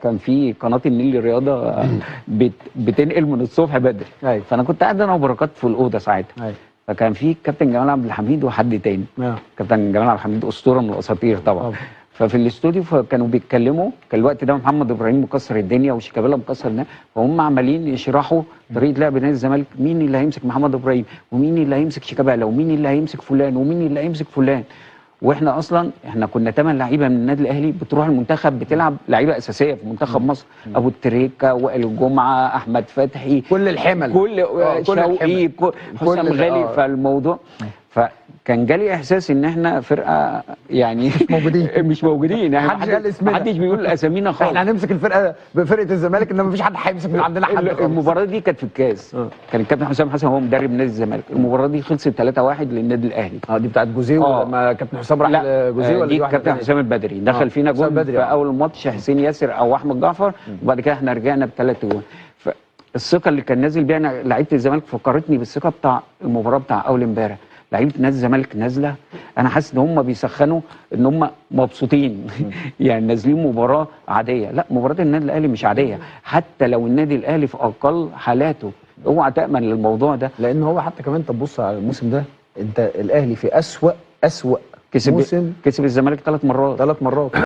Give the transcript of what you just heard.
كان في قناه النيل للرياضه بتنقل من الصبح بدري. فانا كنت قاعد انا وبركات في الاوضه ساعتها. فكان في كابتن جمال عبد الحميد وحد تاني. كابتن جمال عبد الحميد اسطوره من الاساطير طبعا. ففي الاستوديو فكانوا بيتكلموا، كان الوقت ده محمد ابراهيم مكسر الدنيا وشيكابالا مكسر الدنيا، فهم عمالين يشرحوا طريقه لعب نادي الزمالك، مين اللي هيمسك محمد ابراهيم ومين اللي هيمسك شيكابالا ومين اللي هيمسك فلان ومين اللي هيمسك فلان. واحنا اصلا كنا 8 لعيبه من النادي الاهلي بتروح المنتخب بتلعب لعيبه اساسيه في منتخب مصر، ابو التريكه، وائل الجمعه، احمد فتحي، كل الحمل، كل شوقي، حسام غالي. فالموضوع فكان جالي احساس ان احنا فرقه يعني مش موجودين يعني محدش بيقول اسامينا خالص. احنا هنمسك الفرقه بفرقه الزمالك، انما مفيش حد هيمسك من عندنا حد خالص. المباراه دي كانت في الكاس. كان الكابتن حسام حسن هو مدرب نادي الزمالك. المباراه دي خلصت 3-1 للنادي الاهلي. دي بتاعت جوزيه لما كابتن حسام راح لجوزيه ولا دي كابتن حسام البدري دخل فينا جول في اول الماتش، حسين ياسر او احمد جعفر، وبعد كده احنا رجعنا ب3 جول. الثقه اللي كان نازل بيها لعيبه الزمالك فكرتني بالثقه بتاع المباراه بتاع اول امبارح. لعيبه نادي الزمالك نازله، انا حاسس ان هم بيسخنوا، ان هم مبسوطين يعني نازلين مباراه عاديه. لا، مباراه النادي الاهلي مش عاديه، حتى لو النادي الاهلي في اقل حالاته. اوعى تامن للموضوع ده، لان هو حتى كمان تبص على الموسم ده، انت الاهلي في اسوأ موسم كسب الزمالك 3 مرات.